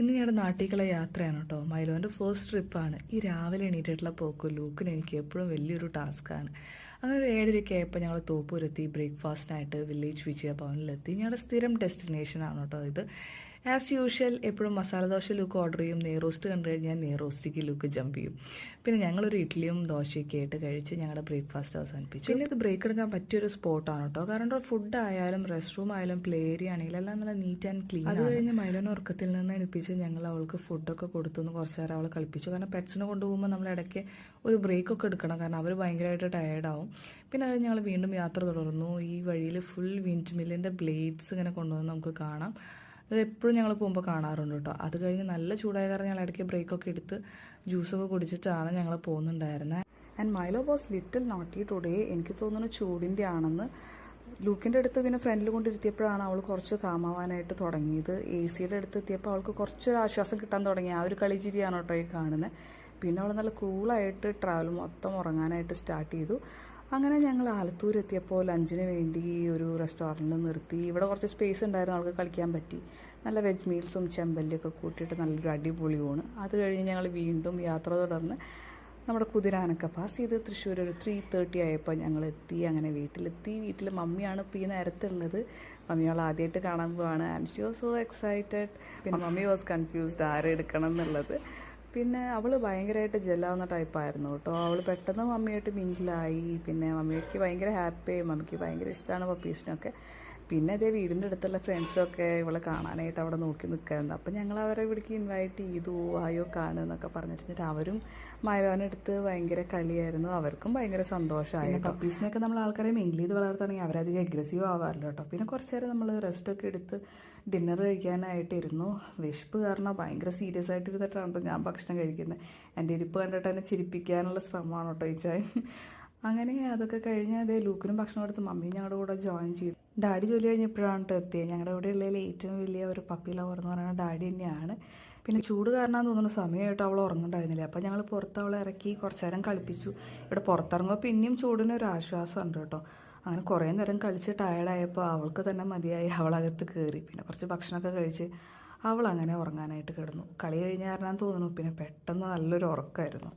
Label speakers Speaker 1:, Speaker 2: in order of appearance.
Speaker 1: ഇന്ന് ഞങ്ങളുടെ നാട്ടിലേക്കുള്ള യാത്രയാണ് കേട്ടോ. മൈലോൻ്റെ ഫസ്റ്റ് ട്രിപ്പാണ്. ഈ രാവിലെ എണീറ്റിട്ടുള്ള പോക്ക് ലൂക്കിന് എനിക്ക് എപ്പോഴും വലിയൊരു ടാസ്ക്കാണ്. അങ്ങനെ ഒരു 7:30 ആയപ്പോൾ ഞങ്ങൾ തോപ്പൂരെത്തി. ബ്രേക്ക്ഫാസ്റ്റിനായിട്ട് വില്ലേജ് വിജയ ഭവനിലെത്തി. ഞങ്ങളുടെ സ്ഥിരം ഡെസ്റ്റിനേഷനാണ് കേട്ടോ ഇത്. ആസ് യൂഷ്വൽ എപ്പോഴും മസാല ദോശ ലുക്ക് ഓർഡർ ചെയ്യും. നെയ്റോസ്റ്റ് കണ്ടു കഴിഞ്ഞാൽ നെയ്റോസ്റ്റിക്ക് ലുക്ക് ജമ്പ് ചെയ്യും. പിന്നെ ഞങ്ങളൊരു ഇഡ്ഡലിയും ദോശയൊക്കെ ആയിട്ട് കഴിച്ച് ഞങ്ങളുടെ ബ്രേക്ക്ഫാസ്റ്റ് അവസാനിപ്പിച്ചു. പിന്നെ ഇത് ബ്രേക്ക് എടുക്കാൻ പറ്റിയൊരു സ്പോട്ടാണ് കേട്ടോ. കാരണം ഫുഡ് ആയാലും റെസ്റ്റ് റൂം ആയാലും പ്ലേ ഏരിയ ആണെങ്കിലും എല്ലാം നല്ല നീറ്റ് ആൻഡ് ക്ലീൻ. അത് കഴിഞ്ഞ് മൈലോനെ ഉറക്കത്തിൽ നിന്ന് എണിപ്പിച്ച് ഞങ്ങൾ അവൾക്ക് ഫുഡൊക്കെ കൊടുത്തുനിന്ന് കുറച്ച് നേരം അവളെ കളിപ്പിച്ചു. കാരണം പെറ്റ്സിനെ കൊണ്ടുപോകുമ്പോൾ നമ്മൾ ഇടയ്ക്ക് ഒരു ബ്രേക്കൊക്കെ എടുക്കണം. കാരണം അവർ ഭയങ്കരമായിട്ട് ടയേർഡാവും. പിന്നെ അത് ഞങ്ങൾ വീണ്ടും യാത്ര തുടർന്നു. ഈ വഴിയിൽ ഫുൾ വിൻഡ് മില്ലിൻ്റെ ബ്ലേഡ്സ് ഇങ്ങനെ കൊണ്ടുവന്ന് നമുക്ക് കാണാം. അത് എപ്പോഴും ഞങ്ങൾ പോകുമ്പോൾ കാണാറുണ്ട് കേട്ടോ. അത് കഴിഞ്ഞ് നല്ല ചൂടായ കാരണം ഞങ്ങൾ ഇടയ്ക്ക് ബ്രേക്കൊക്കെ എടുത്ത് ജ്യൂസൊക്കെ കുടിച്ചിട്ടാണ് ഞങ്ങൾ പോകുന്നുണ്ടായിരുന്നത്. And Milo was little naughty today. എനിക്ക് തോന്നുന്നു ചൂടിൻ്റെ ആണെന്ന്. ലൂക്കിൻ്റെ അടുത്ത് പിന്നെ ഫ്രണ്ടിൽ കൊണ്ടിരുത്തിയപ്പോഴാണ് അവൾ കുറച്ച് കാമാവാനായിട്ട് തുടങ്ങിയത്. AC-യുടെ അടുത്ത് എത്തിയപ്പോൾ അവൾക്ക് കുറച്ചൊരു ആശ്വാസം കിട്ടാൻ തുടങ്ങി. ആ ഒരു കളിച്ചിരിയാണ് കേട്ടോ ഈ കാണുന്നത്. പിന്നെ അവൾ നല്ല കൂളായിട്ട് ട്രാവൽ മൊത്തം ഉറങ്ങാനായിട്ട് സ്റ്റാർട്ട് ചെയ്തു. അങ്ങനെ ഞങ്ങൾ ആലത്തൂർ എത്തിയപ്പോൾ ലഞ്ചിന് വേണ്ടി ഒരു റെസ്റ്റോറൻറ്റിൽ നിർത്തി. ഇവിടെ കുറച്ച് സ്പേസ് ഉണ്ടായിരുന്നു, അവൾക്ക് കളിക്കാൻ പറ്റി. നല്ല വെജ് മീൽസും ചെമ്പല്ലിയൊക്കെ കൂട്ടിയിട്ട് നല്ലൊരു അടിപൊളി ഊണ്. അത് കഴിഞ്ഞ് ഞങ്ങൾ വീണ്ടും യാത്ര തുടർന്ന് നമ്മുടെ കുതിരാനൊക്കെ പാസ് ചെയ്ത് തൃശ്ശൂർ ഒരു 3:30 ആയപ്പോൾ ഞങ്ങൾ എത്തി. അങ്ങനെ വീട്ടിലെത്തി. വീട്ടിൽ മമ്മിയാണ് ഇപ്പോൾ ഈ നേരത്തുള്ളത്. മമ്മി അവൾ ആദ്യമായിട്ട് കാണാൻ പോവാണ്. And she was so excited. പിന്നെ മമ്മി വാസ് കൺഫ്യൂസ്ഡ് ആരെടുക്കണം എന്നുള്ളത്. പിന്നെ അവൾ ഭയങ്കരമായിട്ട് ജെല്ലാവുന്ന ടൈപ്പായിരുന്നു കേട്ടോ. അവൾ പെട്ടെന്ന് മമ്മിയായിട്ട് മിങ്കിലായി. പിന്നെ മമ്മിക്ക് ഭയങ്കര ഹാപ്പിയായി. മമ്മിക്ക് ഭയങ്കര ഇഷ്ടമാണ് പപ്പീസിനൊക്കെ. പിന്നെ അതേ വീടിൻ്റെ അടുത്തുള്ള ഫ്രണ്ട്സൊക്കെ ഇവളെ കാണാനായിട്ട് അവിടെ നോക്കി നിൽക്കായിരുന്നു. അപ്പം ഞങ്ങൾ അവരെ ഇവിടേക്ക് ഇൻവൈറ്റ് ചെയ്തു. ആയോ കാണുമെന്നൊക്കെ പറഞ്ഞിട്ട് അവരും മൈലോനെടുത്ത് ഭയങ്കര കളിയായിരുന്നു. അവർക്കും ഭയങ്കര സന്തോഷമായി. പപ്പീസിനൊക്കെ നമ്മൾ ആൾക്കാരെ മിങ്കിൾ ചെയ്ത് വളർത്തുകയാണെങ്കിൽ അവരധികം അഗ്രസീവ് ആവാറില്ല കേട്ടോ. പിന്നെ കുറച്ച് നേരം നമ്മൾ റെസ്റ്റൊക്കെ എടുത്ത് ഡിന്നർ കഴിക്കാനായിട്ടിരുന്നു. വിശപ്പ് കാരണം ഭയങ്കര സീരിയസ് ആയിട്ട് ഇരുന്നിട്ടാണ് ഞാൻ ഭക്ഷണം കഴിക്കുന്നത്. എൻ്റെ ഇരിപ്പ് കണ്ടിട്ട് എന്നെ ചിരിപ്പിക്കാനുള്ള ശ്രമമാണ് കേട്ടോ ഈ ചായ. അങ്ങനെ അതൊക്കെ കഴിഞ്ഞ് അതേ ലൂക്കിനും ഭക്ഷണം എടുത്ത് മമ്മിയും ഞങ്ങളുടെ കൂടെ ജോയിൻ ചെയ്തു. ഡാഡി ജോലി കഴിഞ്ഞപ്പോഴാണ് കേട്ടോ എത്തിയത്. ഞങ്ങളുടെ ഇവിടെ ഉള്ളതിൽ ഏറ്റവും വലിയ ഒരു പപ്പി ലവർ എന്ന് പറയുന്നത് ഡാഡി തന്നെയാണ്. പിന്നെ ചൂട് കാരണം തോന്നുന്നു സമയമായിട്ട് അവൾ ഉറങ്ങുന്നുണ്ടായിരുന്നില്ല. അപ്പോൾ ഞങ്ങൾ പുറത്ത് അവളെ ഇറക്കി കുറച്ച് നേരം കളിപ്പിച്ചു. ഇവിടെ പുറത്തിറങ്ങുമ്പോൾ പിന്നെയും ചൂടിനൊരു ആശ്വാസമുണ്ട് കേട്ടോ. അങ്ങനെ കുറേ നേരം കളിച്ച് ടയർഡായപ്പോൾ അവൾക്ക് തന്നെ മതിയായി. അവളകത്ത് കയറി. പിന്നെ കുറച്ച് ഭക്ഷണമൊക്കെ കഴിച്ച് അവൾ അങ്ങനെ ഉറങ്ങാനായിട്ട് കിടന്നു. കളി കഴിഞ്ഞ കാരണം തോന്നുന്നു പിന്നെ പെട്ടെന്ന് നല്ലൊരു ഉറക്കമായിരുന്നു.